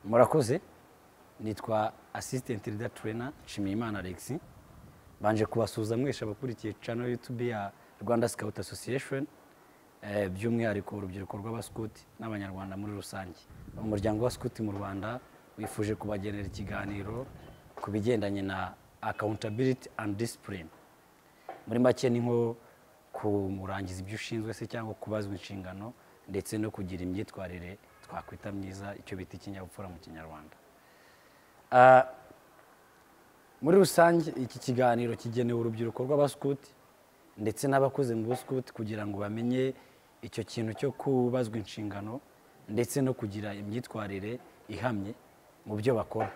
Murakoze, nitwa assistant leader trainer Nshimiyimana Alex. Banje kubasuza mwesha abakurikiye channel YouTube ya Rwanda Scout Association, by'umwihariko urubyiruko rw'abaskuti n'abanyarwanda muri rusange. Umuryango wa Scout mu Rwanda wifuje kubagenera ikiganiro ku bigendanye na accountability and discipline. Muri make ni nko kumurangiza ibyo ushinzwe se cyangwa kubazwa inshingano ndetse no kugira imyitwarire twakwita myiza, icyo bita ikinyabupfura mu Kinyarwanda. Muri rusange iki kiganiro kigenewe urubyiruko rw'abaskuti ndetse n'abakoze mu buskuti kugira ngo bamenye icyo kintu cyo kubazwa inshingano ndetse no kugira imyitwarire ihamye mu byo bakora.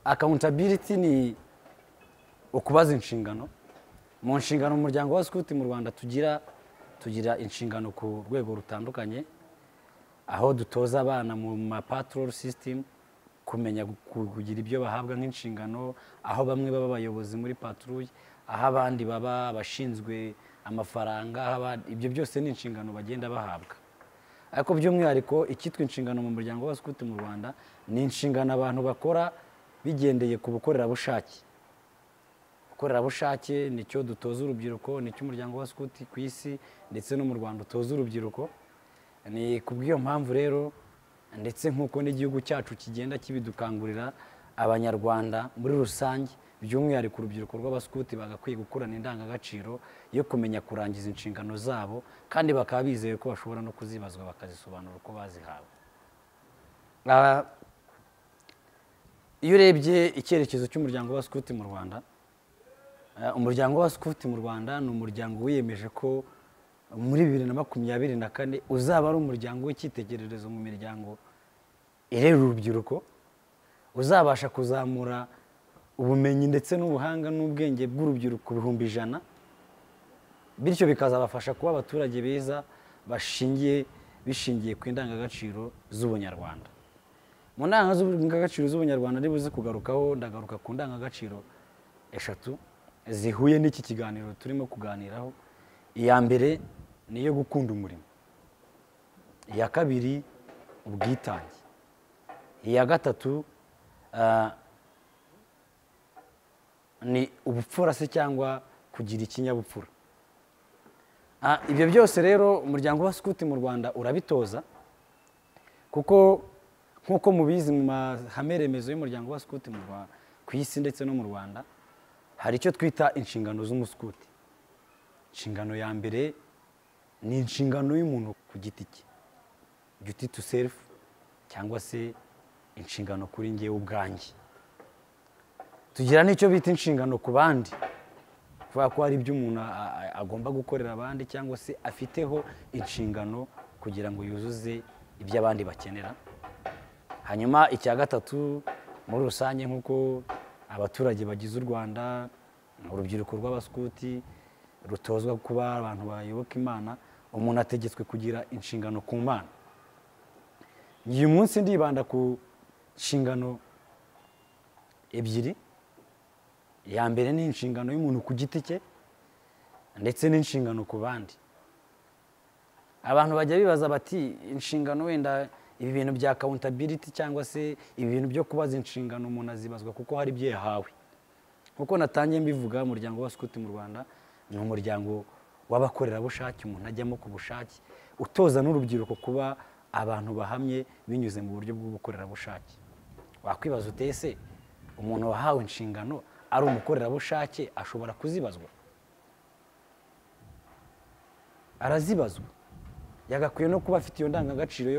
Accountability ni ukubaza inshingano. Mu nshingano umuryango wa Scout mu Rwanda tugira inshingano ku rwego rutandukanye, aho dutoza abana mu ma patrol system kumenya kugira ibyo bahabwa nk'inshingano, aho bamwe baba abayobozi muri patrouille, aho abandi baba abashinzwe amafaranga, ibyo byose ni inshingano bagenda bahabwa. Ariko by'umwihariko icyitwa inshingano mu muryango wa Scout mu Rwanda ni inshingano abantu bakora bigendeye ku bukorerabushake. Ubukorerabushake nicyo dutoza urubyiruko, nicyo umuryango wa Scout ku isi ndetse no mu Rwanda utoza urubyiruko. Ni kubw'iyo mpamvu rero ndetse nk'uko n'igihugu cyacu kigenda kibidukangurira, abanyarwanda muri rusange by'umwihariko urubyiruko rw'abaskuti bagakwiye gukurana indangagaciro yo kumenya kurangiza inshingano zabo, kandi bakaba bizeye ko bashobora no kuzibazwa bakazisobanura uko bazihawe. Iyo urebye icyerekezo cy'umuryango wa Scout mu Rwanda, umuryango wa Scout mu Rwanda ni umuryango wiyemeje ko muri 2024 uzaba ari umuryango w'icyitegererezo mu miryango irera urubyiruko, uzabasha kuzamura ubumenyi ndetse n'ubuhanga n'ubwenge bw'urubyiruko 100,000, bityo bikazabafasha kuba abaturage beza bishingiye ku indangagaciro z'ubunyarwanda. Mu ndangagaciro z'ubunyarwanda ndibuze kugarukaho, ndagaruka ku ndangagaciro 3 zihuye n'iki kiganiro turimo kuganiraho. Iya mbere ni iyo gukunda umurimo, iya kabiri ubwitange, iya gatatu ni ubupfura se cyangwa kugira ikinyabupfura. Ibyo byose rero umuryango wa Scout mu Rwanda urabitoza, kuko nk'uko mubizi mu mahame remezo y'umuryango wa Scout ku isi ndetse no mu Rwanda hari icyo twita inshingano z'umuskuti. Inshingano ya mbere ni inshingano y'umuntu ku giti cye, duty to self, cyangwa se inshingano kuri njyewe ubwanjye. Tugira n'icyo bita inshingano ku bandi, kuvuga ko hari ibyo umuntu agomba gukorera abandi cyangwa se afiteho inshingano kugira ngo yuzuze ibyo abandi bakenera. Hanyuma icya gatatu muri rusange nk'uko abaturage bagize u Rwanda, urubyiruko rw'abaskuti rutozwa kuba abantu bayoboka Imana, umuntu ategetswe kugira inshingano ku Mana. Uyu munsi ndibanda ku nshingano ebyiri. Iya mbere ni inshingano y'umuntu ku giti cye ndetse n'inshingano ku bandi. Abantu bajya bibaza bati inshingano wenda ibi bintu bya accountability cyangwa se ibintu byo kubaza inshingano umuntu azibazwa kuko hari ibyo yahawe. Kuko natangiye mbivuga, umuryango wa Scout mu Rwanda ni umuryango w'abakorerabushake, umuntu ajyamo ku bushake, utoza n'urubyiruko kuba abantu bahamye binyuze mu buryo bw'ubukorerabushake. Wakwibaza utese umuntu wahawe inshingano ari umukorerabushake ashobora kuzibazwa? Arazibazwa. Yagakwiye no kuba afite iyo ndangagaciro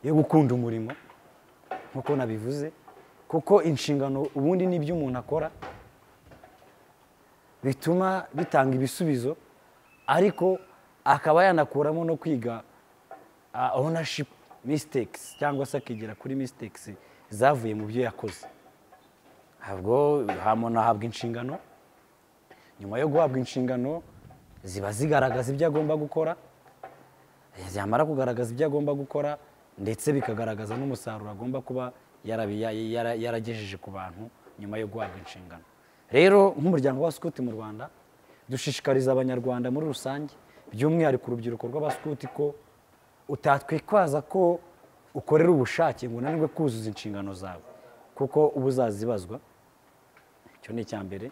yo gukunda umurimo nk'uko nabivuze, kuko inshingano ubundi n'ibyo umuntu akora bituma bitanga ibisubizo, ariko akaba yanakuramo no kwiga ownership mistakes, cyangwa se akigira kuri mistakes zavuye mu byo yakoze. Ahubwo umuntu ahabwa inshingano, nyuma yo guhabwa inshingano ziba zigaragaza ibyo agomba gukora, yamara kugaragaza ibyo agomba gukora ndetse bikagaragaza n'umusaruro agomba kuba yaragejeje ku bantu nyuma yo guhabwa inshingano. Rero nk'umuryango wa Scout mu Rwanda dushishikariza abanyarwanda muri rusange by'umwihariko urubyiruko rw'abaskuti ko utatwikwaza ko ukorera ubushake ngo unanirwe kuzuza inshingano zawe kuko uba uzazibazwa. icyo ni icya mbere.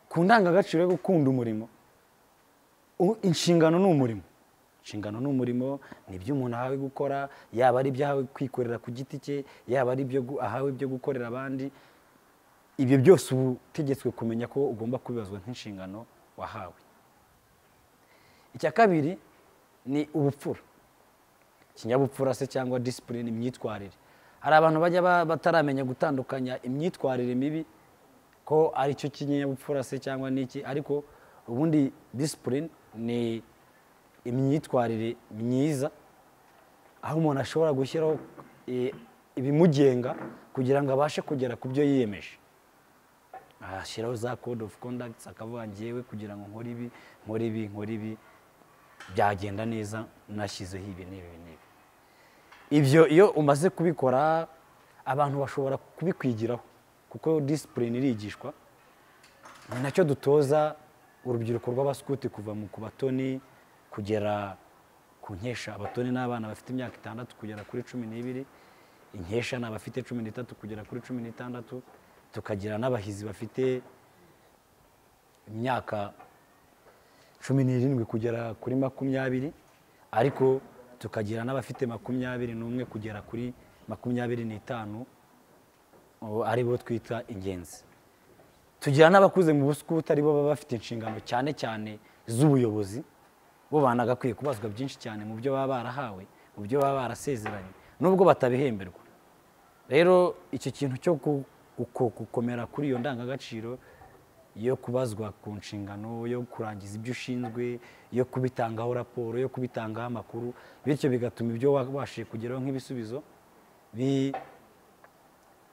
Ku ndangagaciro yo gukunda umurimo, inshingano ni umurimo. Inshingano ni umurimo, ni ibyo umuntu ahawe gukora, yaba ari ibyo ahawe kwikorera ku giti cye, yaba ari ibyo ahawe byo gukorera abandi. Ibyo byose uba utegetswe kumenya ko ugomba kubibazwa nk'inshingano wahawe. Icya kabiri ni ubupfura. Ikinyabupfura se cyangwa discipline, imyitwarire. Hari abantu bajya bataramenya gutandukanya imyitwarire mibi ko ari cyo kinyabupfura se cyangwa niki, ariko ubundi discipline ni imyitwarire myiza aho umuntu ashobora gushyiraho ibimugenga kugira ngo abashe kugera ku byo yiyemeje. Ashyiraho za code of conduct, akavuga ngewe kugira ngo nkore ibi byagenda neza nashyizeho ibi n'ibi. Ibyo iyo umaze kubikora abantu bashobora kubikwigiraho kuko discipline irigishwa. Ni nacyo dutoza urubyiruko rw'abaskuti kuva ku batoni kugera ku nkesha. Abatoni n'abana bafite imyaka 6 kugera kuri 12, inkesha ni abafite 13 kugera kuri 16, tukagira n'abahizi bafite imyaka 17 kugera kuri 20, ariko tukagira n'abafite 21 kugera kuri 25 ari bo twita ingenzi. Tugira n'abakuze mu buskuti ari bo baba bafite inshingano cyane cyane z'ubuyobozi, bo banagakwiye kubazwa byinshi cyane mu byo baba barahawe, mu byo baba barasezeranye nubwo batabihemberwa. Rero icyo kintu cyo gukomera kuri iyo ndangagaciro yo kubazwa ku nshingano, yo kurangiza ibyo ushinzwe, yo kubitangaho raporo, yo kubitangaho amakuru, bityo bigatuma ibyo wabashije kugeraho nk'ibisubizo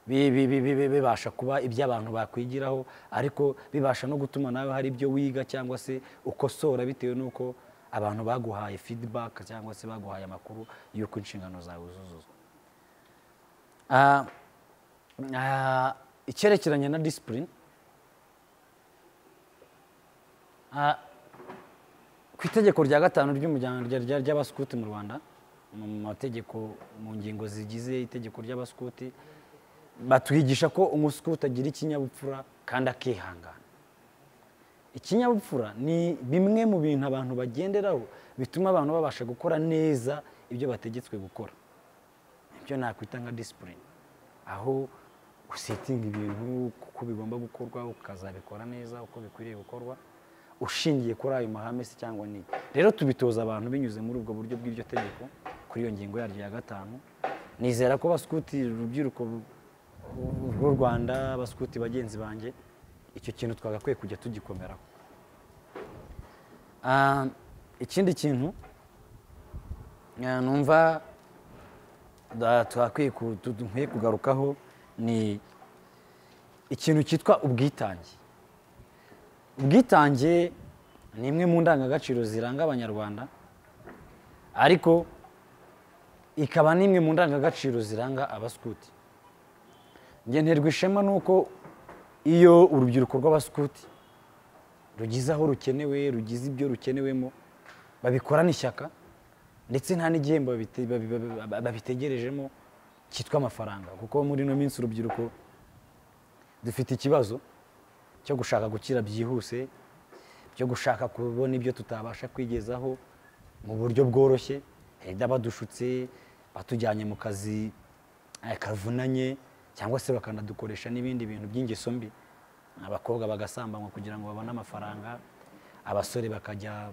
bibasha kuba iby'abantu bakwigiraho, ariko bibasha no gutuma nawe hari ibyo wiga cyangwa se ukosora bitewe n'uko abantu baguhaye feedback cyangwa se baguhaye amakuru y'uko inshingano zawe zuzuzwa. Icyerekeranye na discipline, ku itegeko rya 5 ry'umuryango ry'abaskuti mu Rwanda, mu mategeko mu ngingo zigize itegeko ry'abaskuti, batwigisha ko umuskuti agira ikinyabupfura kandi akihangana. Ikinyabupfura ni bimwe mu bintu abantu bagenderaho bituma abantu babasha gukora neza ibyo bategetswe gukora. Ibyo nakwita nka discipline, aho usetinga ibintu uko bigomba gukorwa ukazabikora neza uko bikwiriye gukorwa ushingiye kuri ayo mahame se cyangwa ni. Rero tubitoza abantu binyuze muri ubwo buryo bw'ibyo tegeko kuri iyo ngingo yaryo ya 5. Nizera ko baskuti urubyiruko rw'u Rwanda, baskuti bagenzi banjye, icyo kintu twagakwiye kujya tugikomeraho. Ikindi kintu numva twakwiye kugarukaho ni ikintu cyitwa ubwitange. Ubwitange ni imwe mu ndangagaciro ziranga Abanyarwanda, ariko ikaba n'imwe mu ndangagaciro ziranga abaskuti. Njye nterwa ishema nuko iyo urubyiruko rw'abaskuti rugize aho rukenewe, rugize ibyo rukenewemo, babikorana ishyaka ndetse nta n'igihembo babitegerejemo cyitwa amafaranga. Kuko muri no minsi urubyiruko dufite ikibazo cyo gushaka gukira byihuse, cyo gushaka kubona ibyo tutabasha kwigezaho mu buryo bworoshye, badushutse, batujyanye mu kazi kavunanye, cyangwa se bakanadukoresha n'ibindi bintu by'ingeso mbi. Abakobwa bagasambanywa kugira ngo babone amafaranga, abasore bakajya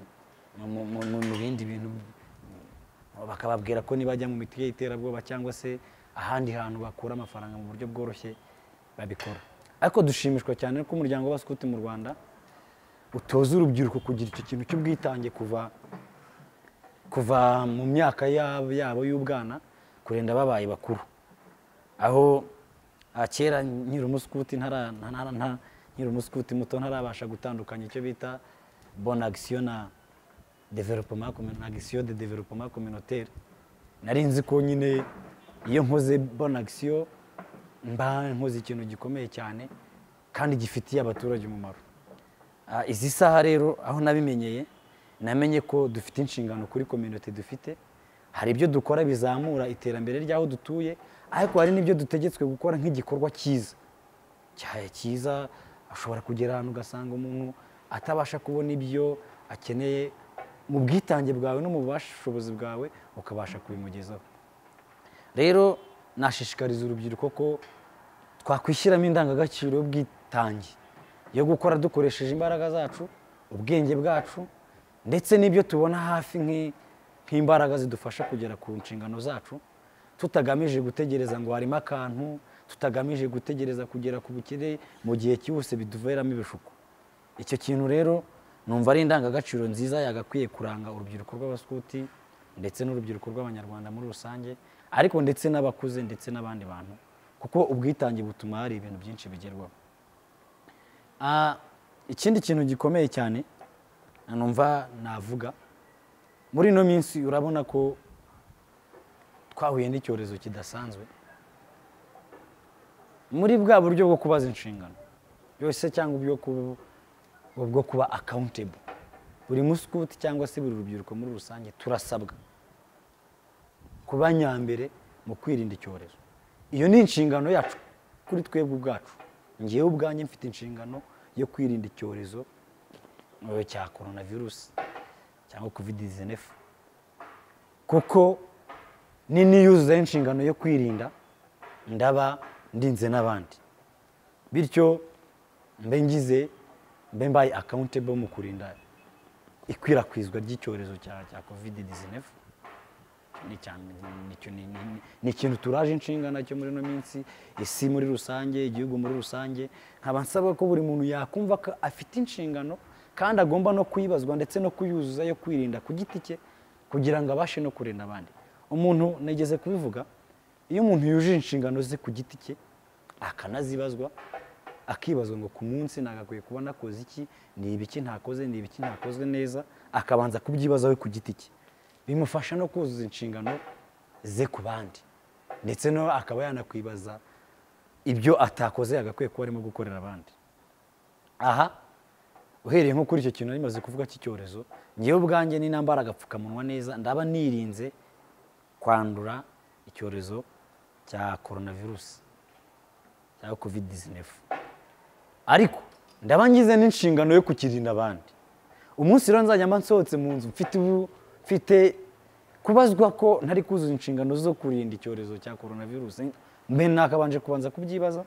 mu bindi bintu, bakababwira ko nibajya mu miti y'iterabwoba cyangwa se ahandi hantu bakura amafaranga mu buryo bworoshye babikora. Ariko dushimishwa cyane ko umuryango w'abaskuti mu Rwanda utoza urubyiruko kugira icyo kintu cy'ubwitange kuva mu myaka yabo y'ubwana kurenda babaye bakuru. Aho kera nkiri umuskuti muto ntarabasha gutandukanya icyo bita bonne action na développement communautaire. Nari nzi ko nyine iyo nkoze bonne action mba nkoze ikintu gikomeye cyane kandi gifitiye abaturage umumaro. Izi saha rero aho nabimenyeye namenye ko dufite inshingano kuri community dufite. Hari ibyo dukora bizamura iterambere ry'aho dutuye, ariko hari n'ibyo dutegetswe gukora nk'igikorwa cyiza. Ashobora kugera ahantu ugasanga umuntu atabasha kubona ibyo akeneye mu bwitange bwawe no mu bushobozi bwawe, ukabasha kubimugezaho. Rero nashishikariza urubyiruko ko twakwishyiramo indangagaciro y'ubwitange yo gukora dukoresheje imbaraga zacu, ubwenge bwacu, ndetse n'ibyo tubona hafi nk'imbaraga zidufasha kugera ku nshingano zacu, tutagamije gutegereza ngo harimo akantu, tutagamije gutegereza kugera ku bukire mu gihe cyose biduveramo ibishuko. Icyo kintu rero numva ari indangagaciro nziza yagakwiye kuranga urubyiruko rw'abaskuti ndetse n'urubyiruko rw'abanyarwanda muri rusange, ariko ndetse n'abakuze ndetse n'abandi bantu, kuko ubwitange butuma hari ibintu byinshi bigerwaho. Ikindi kintu gikomeye cyane numva navuga, muri ino minsi urabona ko twahuye n'icyorezo kidasanzwe. Muri bwa buryo bwo kubaza inshingano byose cyangwa bwo kuba accountable, buri muskuti cyangwa se buri rubyiruko muri rusange turasabwa kuba nyambere mu kwirinda icyorezo. Iyo ni inshingano yacu kuri twebwe ubwacu. Ngewe ubwanjye mfite inshingano yo kwirinda icyorezo cya coronavirus cyangwa covid-19, kuko niyuzuzaho inshingano yo kwirinda ndaba ndinze n'abandi, bityo mbaye accountable mu kurinda ikwirakwizwa ry'icyorezo cya covid-19. Ni ikintu turaje inshinga nacyo muri no minsi, isi muri rusange, igihugu muri rusange. Nkaba nsaba ko buri muntu yakumva ko afite inshingano kandi agomba no kuyibazwa ndetse no kuyuzuza yo kwirinda ku giti cye, kugira ngo abashe no kurinda abandi. Umuntu negeze kubivuga, iyo umuntu yuje inshingano ze ku giti cye akanazibazwa, akibazwa ngo ku munsi nagakwiye kuba nakoze iki, ni ibiki ntakoze, ni ibiki ntakozwe neza, akabanza kubyibazaho ku giti cye, bimufasha no kuzuza inshingano ze ku bandi, ndetse no akaba yanakwibaza ibyo atakoze agakwiye kuba arimo gukorera abandi. Aha uhereye nko kuri icyo kintu nimaze kuvuga cy'icyorezo, ngewe ubwanjye ni nambara agapfukamunwa neza, ndaba nirinze kwandura icyorezo cya coronavirus cyangwa covid-19, ariko ndaba ngize n'inshingano yo kukirinda abandi. Umunsi rero nzajya mba nsohotse mu nzu mfite kubazwa ko ntari kuzuza inshingano zo kurinda icyorezo cya coronavirus, mbe nakabanje kubanza kubyibaza,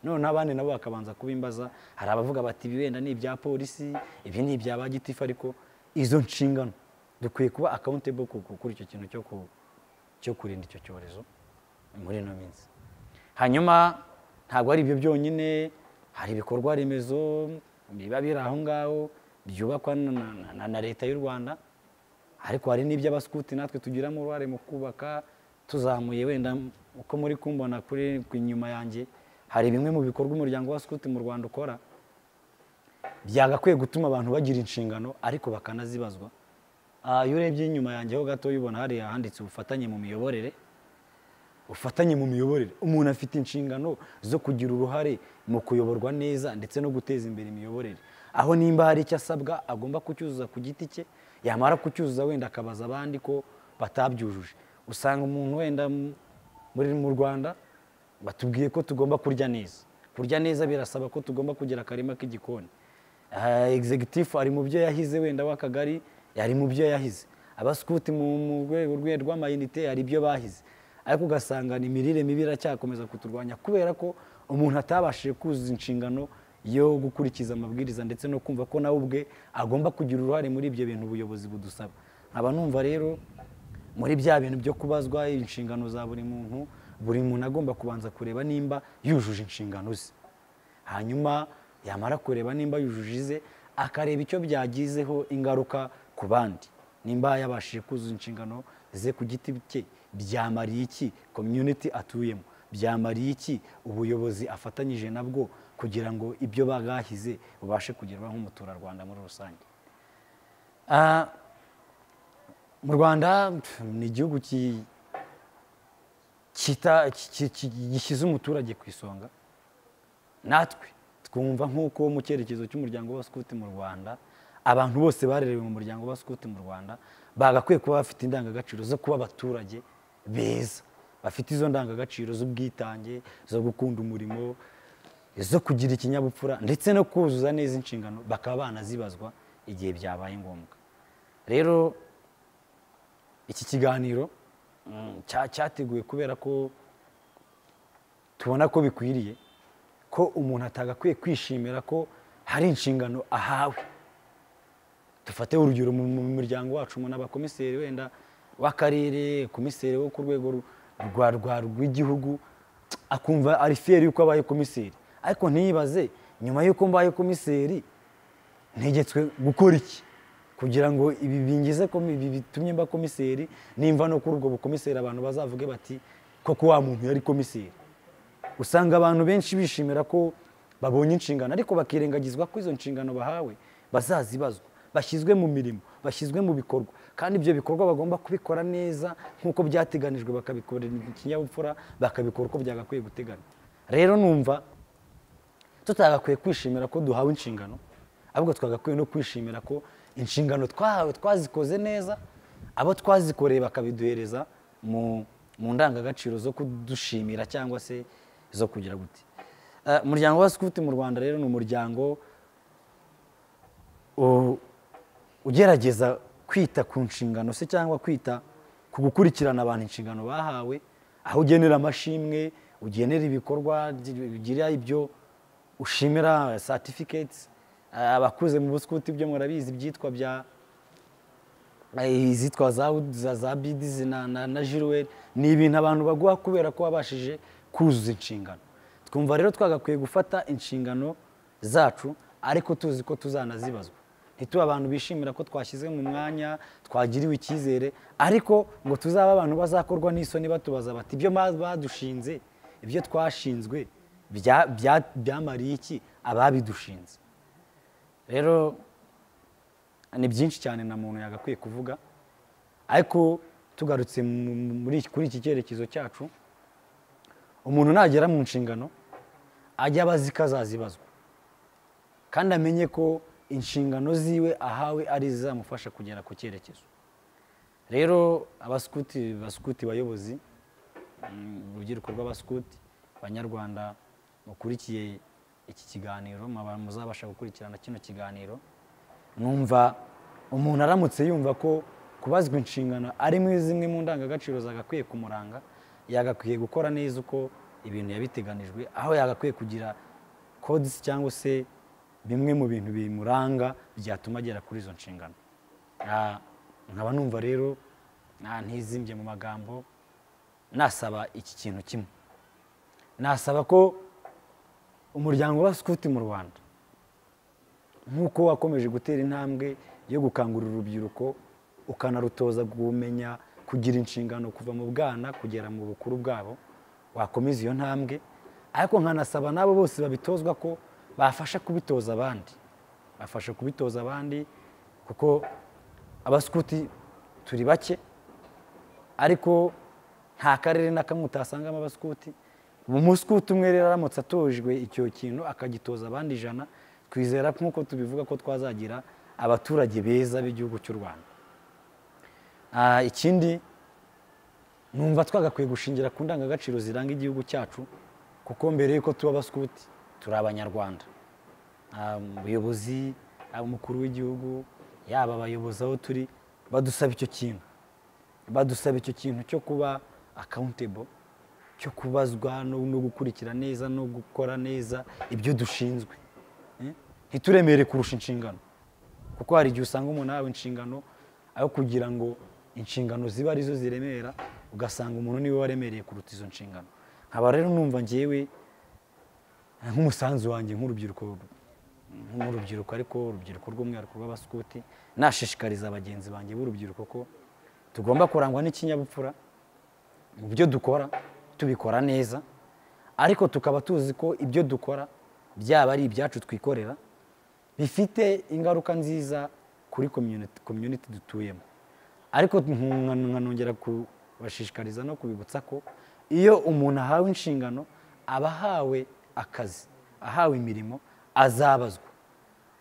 none abandi nabo bakabanza kubimbaza. Hari abavuga bati ibi wenda ni ibya polisi, ibi ni ibya bagitifu, ariko izo nshingano dukwiye kuba accountable kuri icyo kintu cyo kurinda icyo cyorezo muri ino minsi. Hanyuma ntabwo ari ibyo byonyine, hari ibikorwa remezo biba biri aho ngaho byubakwa na leta y'u Rwanda, ariko hari n'iby'abaskuti natwe tugiramo uruhare mu kubaka, tuzamuye wenda uko muri kumbona kuri inyuma yanjye, hari bimwe mu bikorwa umuryango wa Skuti mu Rwanda ukora byagakwiye gutuma abantu bagira inshingano ariko bakanazibazwa. Iyo urebye inyuma yanjye ho gato ubona hari handitse ubufatanye mu miyoborere. Ufatanye mu miyoborere, umuntu afite inshingano zo kugira uruhare mu kuyoborwa neza ndetse no guteza imbere imiyoborere, aho nimba hari icyo asabwa agomba kucyuzuza ku giti cye, yamara kucyuzuza wenda akabaza abandi ko batabyujuje. Usanga umuntu wenda mu Rwanda batubwiye ko tugomba kurya neza. Kurya neza birasaba ko tugomba kugira akarima k'igikoni. Executive ari mu byo yahize, wenda w'akagari yari mu byo yahize, abaskuti mu rwego rw'amayinite hari ibyo bahize, ariko ugasanga ni imirire mibi iracyakomeza kuturwanya kubera ko umuntu atabashije kuzuza inshingano yo gukurikiza amabwiriza ndetse no kumva ko nawe ubwe agomba kugira uruhare muri ibyo bintu ubuyobozi budusaba. Nkaba numva rero muri bya bintu byo kubazwa inshingano za buri muntu agomba kubanza kureba nimba yujuje inshingano ze, hanyuma yamara kureba nimba yujuje ize, akareba icyo byagizeho ingaruka ku bandi, nimba yabashije kuzuza inshingano ze ku giti cye, byamariye iki community atuyemo, byamariye iki ubuyobozi afatanyije nabwo kugira ngo ibyo bagahize bubashe kugerwaho nk'umuturarwanda muri rusange. Mu Rwanda ni igihugu gishyize umuturage ku isonga. Natwe twumva nk'uko mu cyerekezo cy'umuryango wa Skuti mu Rwanda abantu bose barerewe mu muryango w'abaskuti mu Rwanda bagakwiye kuba bafite indangagaciro zo kuba abaturage beza, bafite izo ndangagaciro z'ubwitange, zo gukunda umurimo, zo kugira ikinyabupfura ndetse no kuzuza neza inshingano, bakaba banazibazwa igihe byabaye ngombwa. Rero iki kiganiro cyateguwe kubera ko tubona ko bikwiriye ko umuntu atagakwiye kwishimira ko hari inshingano ahawe. Dufate urugero mu muryango wacu, umuntu abakomiseri wenda w'akarere, komiseri wo ku rwego rw'igihugu, akumva ari fier yuko abaye komiseri, ariko ntiyibaze nyuma yuko mbaye komiseri ntegetswe gukora iki kugira ngo ibi bingize ko bitumye mba komiseri, nimva no kuri ubwo bukomiseri abantu bazavuge bati koko wa muntu yari komiseri. Usanga abantu benshi bishimira ko babonye inshingano, ariko bakirengagizwa ko izo nshingano bahawe bazazibazwa, bashyizwe mu mirimo, bashyizwe mu bikorwa, kandi ibyo bikorwa bagomba kubikora neza nk'uko byateganijwe, bakabikorera ikinyabupfura, bakabikora uko byagakwiye guteganywa. Rero numva tutagakwiye kwishimira ko duhawe inshingano, ahubwo twagakwiye no kwishimira ko inshingano twahawe twazikoze neza, abo twazikoreye bakabiduhereza mu ndangagaciro zo kudushimira cyangwa se zo kugira gute. Umuryango w'abaskuti mu Rwanda rero ni umuryango ugerageza kwita ku nshingano se cyangwa kwita ku gukurikirana abantu inshingano bahawe, aho ugenera amashimwe, ugenera ibikorwa, ugira ibyo ushimira certificates. Abakuze mu buskuti byo murabizi byitwa bya izitwa za BDs na Jirwel, ni ibintu abantu baguha kubera ko wabashije kuzuza inshingano. Twumva rero twagakwiye gufata inshingano zacu, ariko tuzi ko tuzanazibazwa. Ntituba abantu bishimira ko twashyize mu mwanya, twagiriwe icyizere, ariko ngo tuzaba abantu bazakorwa n'isoni batubaza bati ibyo badushinze, ibyo twashinzwe byamariye iki ababidushinze. Rero ni byinshi cyane na muntu yagakwiye kuvuga, ariko tugarutse kuri iki cyerekezo cyacu, umuntu nagera mu nshingano ajya abazi ko azazibazwa, kandi amenye ko inshingano ziwe ahawe ari izamufasha kugera ku cyerekezo. Rero abaskuti bayobozi, urubyiruko rw'abaskuti, abanyarwanda mukurikiye iki kiganiro, muzabasha gukurikirana kino kiganiro, numva umuntu aramutse yumva ko kubazwa inshingano ari zimwe mu ndangagaciro zagakwiye kumuranga, yagakwiye gukora neza uko ibintu yabiteganijwe, aho yagakwiye kugira codes cyangwa se bimwe mu bintu bimuranga byatuma agera kuri izo nshingano. Nkaba numva rero ntizimbye mu magambo, nasaba iki kintu kimwe, nasaba ko umuryango w'abaskuti mu Rwanda, nk'uko wakomeje gutera intambwe yo gukangurira urubyiruko ukanarutoza kumenya kugira inshingano kuva mu bwana kugera mu bukuru bwabo, wakomeza iyo ntambwe, ariko nkanasaba n'abo bose babitozwa ko bafasha kubitoza abandi, kuko abaskuti turi bake, ariko nta karere na kamwe utasangamo abaskuti. Umuskuti umwe rero aramutse atojwe icyo kintu akagitoza abandi 100, twizera nk'uko tubivuga ko twazagira abaturage beza b'igihugu cy'u Rwanda. Ikindi numva twagakwiye gushingira ku ndangagaciro ziranga igihugu cyacu, kuko mbere yuko tuba abaskuti turi abanyarwanda. Ubuyobozi, umukuru w'igihugu, yaba abayobozi aho turi, badusaba icyo kintu cyo kuba accountable, cyo kubazwa no gukurikira neza no gukora neza ibyo dushinzwe. Ntituremere kurusha inshingano, kuko hari igihe usanga umuntu ahawe inshingano, aho kugira ngo inshingano ziba arizo ziremera, ugasanga umuntu niwe waremereye kuruta izo nshingano. Nkaba rero numva ngewe nk'umusanzu wanjye nk'urubyiruko, ariko urubyiruko rw'umwihariko rw'abaskuti, nashishikariza abagenzi banjye b'urubyiruko ko tugomba kurangwa n'ikinyabupfura mu byo dukora, tubikora neza, ariko tukaba tuzi ko ibyo dukora byaba ari ibyacu twikorera, bifite ingaruka nziza kuri community dutuyemo. Ariko nkanongera kubashishikariza no kubibutsa ko iyo umuntu ahawe inshingano, aba ahawe akazi, ahawe imirimo,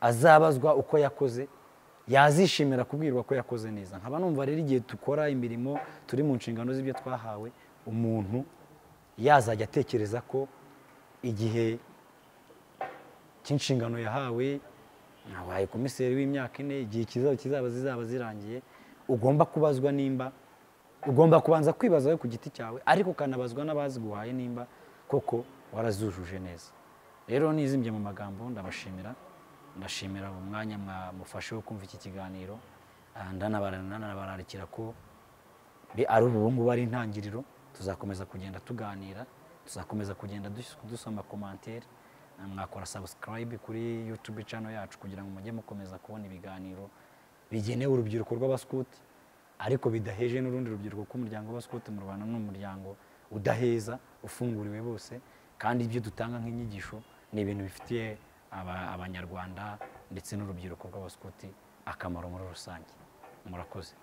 azabazwa uko yakoze, yazishimira kubwirwa ko yakoze neza. Nkaba numva rero igihe dukora imirimo turi mu nshingano z'ibyo twahawe, umuntu yazajya atekereza ko igihe cy'inshingano yahawe, nabaye komiseri w'imyaka 4, igihe zizaba zirangiye, ugomba kubazwa nimba, ugomba kubanza kwibaza we ku giti cyawe, ariko ukanabazwa n'abaziguhaye nimba koko warazujuje neza. Rero nizimbye mu magambo, ndashimira umwanya mwamufashe wo kumva iki kiganiro, ndanabararikira ko ari ubu ngubu ari intangiriro, tuzakomeza kugenda tuganira, tuzakomeza kugenda dusoma commentaire, mwakora subscribe kuri YouTube channel yacu kugira ngo mujye mukomeza kubona ibiganiro bigenewe urubyiruko rw'abaskuti, ariko bidaheje n'urundi rubyiruko k'umuryango w'abaskuti mu Rwanda. N'umuryango udaheza, ufunguriwe bose, kandi ibyo dutanga nk'inyigisho ni ibintu bifitiye abanyarwanda ndetse n'urubyiruko rw'abaskuti akamaro muri rusange. Murakoze.